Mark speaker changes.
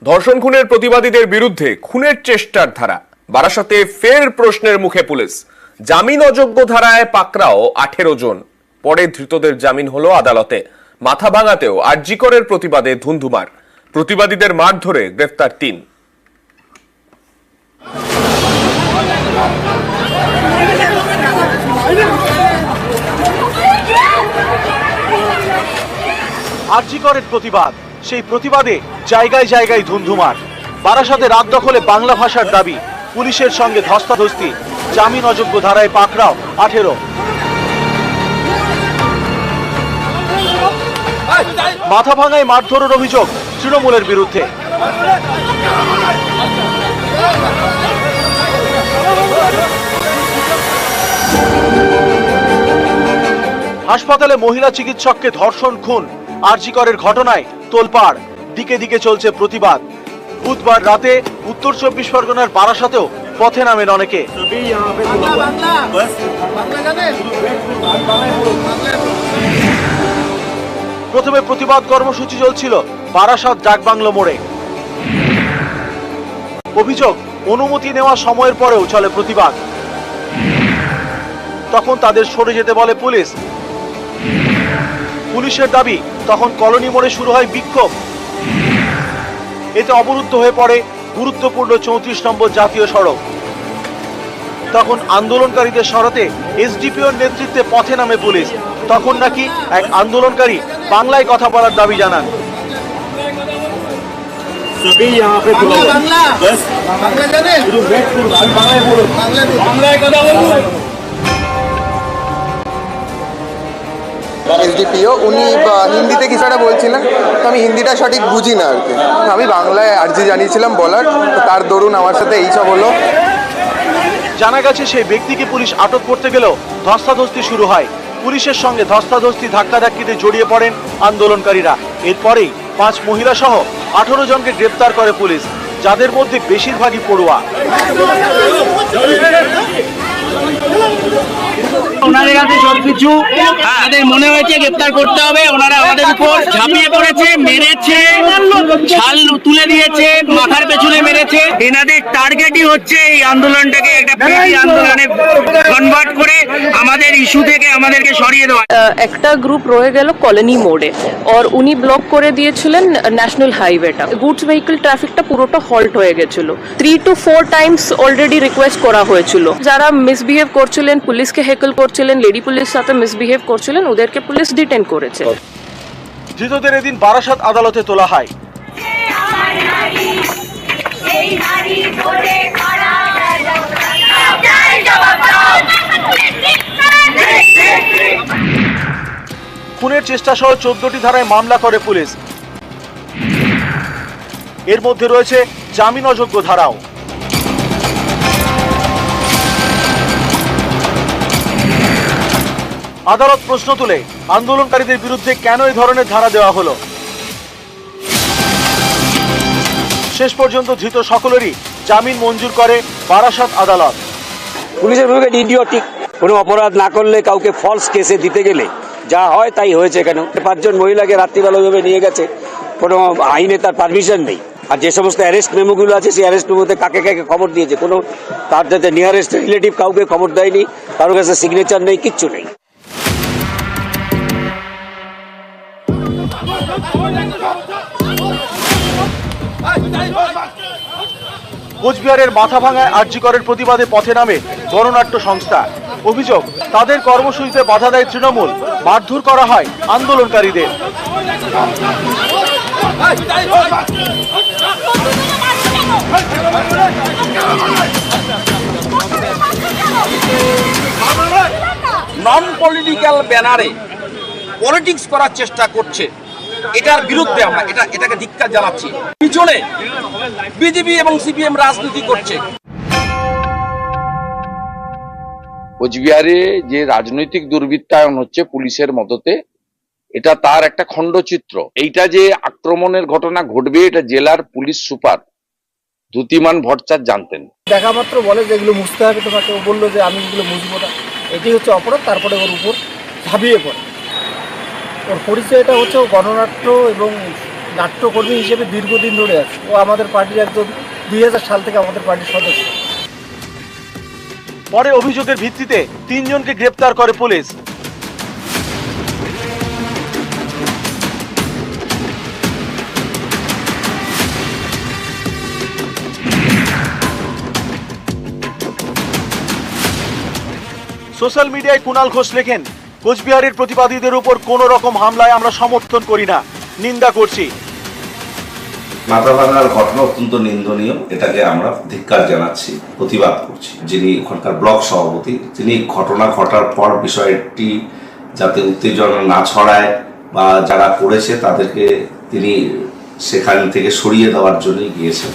Speaker 1: ধর্ষণ খুনের প্রতিবাদীদের বিরুদ্ধে খুনের চেষ্টার ধারা, বারাসাতে ফের প্রশ্নের মুখে পুলিশ। জামিন অযোগ্য ধারায় পাকড়াও 18 জন। পরে ধৃতদের জামিন হলো আদালতে। মাথাভাঙাতেও আরজিকরের প্রতিবাদে ধুন্ধুমার, প্রতিবাদীদের মারধরে গ্রেফতার 3।
Speaker 2: আরজিকরের প্রতিবাদ, সেই প্রতিবাদে জায়গায় জায়গায় ধুন্ধুমার। বারাসাতে রাত দখলে বাংলা ভাষার দাবি, পুলিশের সঙ্গে ধস্তাধস্তি, জামিন অযোগ্য ধারায় পাকড়াও 18। মাথাভাঙায় মারধরের অভিযোগ তৃণমূলের বিরুদ্ধে। হাসপাতালে মহিলা চিকিৎসককে ধর্ষণ খুন, আরজিকরের ঘটনায় তোলপাড়, দিকে দিকে চলছে প্রতিবাদ। বুধবার রাতে উত্তর 24 পরগনার বারাসাতেও পথে নামেন অনেকে। প্রথমে প্রতিবাদ কর্মসূচি চলছিল বারাসাত ডাকবাংলো মোড়ে। অভিযোগ, অনুমতি নেওয়া সময়ের পরেও চলে প্রতিবাদ। তখন তাদের সরে যেতে বলে পুলিশ। পুলিশের দাবি, তখন কলোনি মোড়ে শুরু হয় বিক্ষোভ। এতে অবরুদ্ধ হয়ে পড়ে গুরুত্বপূর্ণ 34 নম্বর জাতীয় সড়ক। তখন আন্দোলনকারীদের সরাতে এসডিপিওর নেতৃত্বে পথে নামে পুলিশ। তখন নাকি এক আন্দোলনকারী বাংলায় কথা বলার দাবি জানান।
Speaker 3: এসডিপিও উনি হিন্দিতে কিছু একটা বলছিলেন, তো আমি হিন্দিটা সঠিক বুঝি না আর কি। আমি বাংলায় আর্জি জানিয়েছিলাম বলার, তো তার দরুন আমার সাথে এইসব হলো।
Speaker 2: জানা গেছে সেই ব্যক্তিকে পুলিশ আটক করতে গেলেও ধস্তাধস্তি শুরু হয়। পুলিশের সঙ্গে ধস্তাধস্তি ধাক্কাধাক্কিতে জড়িয়ে পড়েন আন্দোলনকারীরা। এরপরেই 5 মহিলা সহ 18 জনকে গ্রেপ্তার করে পুলিশ, যাদের মধ্যে বেশিরভাগই পড়ুয়া।
Speaker 4: ওনাদের কাছে সবকিছু তাদের মনে হয়েছে গ্রেপ্তার করতে হবে, ওনারা আমাদের উপর ঝাঁপিয়ে পড়েছে, মেরেছে, ছাল তুলে দিয়েছে, মাথার পেছনে মেরেছে। এনাদের টার্গেটই হচ্ছে এই আন্দোলনটাকে একটা পিটি আন্দোলনে কনভার্ট করে আমাদের ইস্যু থেকে আমাদেরকে সরিয়ে দেওয়া।
Speaker 5: একটা গ্রুপ রয়ে গেল কলোনি মোড়ে, আর উনি ব্লক করে দিয়েছিলেন ন্যাশনাল হাইওয়েটা। গুডস ভেহিকল ট্রাফিকটা পুরোটা হল্ট হয়ে গেছিল। 3 to 4 টাইমস অলরেডি রিকোয়েস্ট করা হয়েছিল। যারা মিসবিহেভ করছিলেন, পুলিশকে হেকল করছিলেন, লেডি পুলিশ সাথে মিসবিহেভ করছিলেন, ওদেরকে পুলিশ ডিটেইন করেছে।
Speaker 2: ধৃতদের এদিন বারাসাত আদালতে তোলা হয়। খুনের চেষ্টা সহ 14টি ধারায় মামলা করে পুলিশ। এর মধ্যে রয়েছে জামিন অযোগ্য ধারাও। আদালত প্রশ্ন তুলে আন্দোলনকারীদের বিরুদ্ধে কেন এই ধরনের ধারা দেওয়া হলো। শেষ পর্যন্ত ধৃত সকলেরই জামিন মঞ্জুর করে বারাসাত আদালত।
Speaker 6: পুলিশের বিরুদ্ধে ইডিওটিক, কোনো অপরাধ না করলে কাউকে ফলস কেসে দিতে গেলে যা হয় তাই হয়েছে। কেন 5 জন মহিলাকে রাত্রিবেলা ওইভাবে নিয়ে গেছে, কোনো আইনে তার পারমিশন নেই। আর যে সমস্ত অ্যারেস্ট মেমোগুলো আছে, সেই অ্যারেস্ট মেমোতে কাকে কাকে খবর দিয়েছে, কোনো তার যাতে নিয়ারেস্ট রিলেটিভ কাউকে খবর দেয়নি, কারোর কাছে সিগনেচার নেই, কিচ্ছু নেই।
Speaker 2: কোচবিহারের মাথাভাঙায় আরজিকরের প্রতিবাদে পথে নামে গণনাট্য সংস্থা। অভিযোগ, তাদের কর্মসূচিতে বাধা দেয় তৃণমূল, মারধর করা হয় আন্দোলনকারীদের।
Speaker 7: নন পলিটিক্যাল ব্যানারে পলিটিক্স করার চেষ্টা করছে, এটার বিরুদ্ধে আমরা এটাকে ধিক্কার জানাচ্ছি। পিছনে বিজেপি এবং সিপিএম রাজনীতি করছে।
Speaker 8: কোচবিহারে যে রাজনৈতিক দুর্বৃত্তায়ন হচ্ছে পুলিশের মদতে, এটা তার একটা খণ্ডচিত্র। এইটা যে আক্রমণের ঘটনা ঘটবে, এটা জেলার পুলিশ সুপার দ্যুতিমান ভট্টাচার্য জানতেন।
Speaker 9: দেখা মাত্র বলে যে এগুলো মুছতে হবে তোমাকে, ও বললো যে আমি এগুলো মুছবো না, এটি হচ্ছে অপরাধ। তারপরে ওর উপর ঝাঁপিয়ে পড়ে। ওর পরিচয়টা হচ্ছে ও গণনাট্য এবং নাট্যকর্মী হিসেবে দীর্ঘদিন ধরে আছে। ও আমাদের পার্টির একজন 2000 সাল থেকে আমাদের পার্টির সদস্য।
Speaker 2: পরে অভিযোগের ভিত্তিতে 3 জনকে গ্রেপ্তার করে পুলিশ। সোশ্যাল মিডিয়ায় কুণাল ঘোষ লেখেন, কোচবিহারের প্রতিবাদীদের উপর কোন রকম হামলায় আমরা সমর্থন করি না, নিন্দা করছি।
Speaker 10: মাথা ভাঙার ঘটনা অত্যন্ত নিন্দনীয়, এটাকে আমরা ধিক্কার জানাচ্ছি, প্রতিবাদ করছি। যিনি ওখানকার ব্লক সভাপতি, তিনি ঘটনা ঘটার পর বিষয়টি যাতে উত্তেজনা না ছড়ায় বা যারা করেছে তাদেরকে তিনি সেখান থেকে সরিয়ে দেওয়ার জন্যই গিয়েছেন।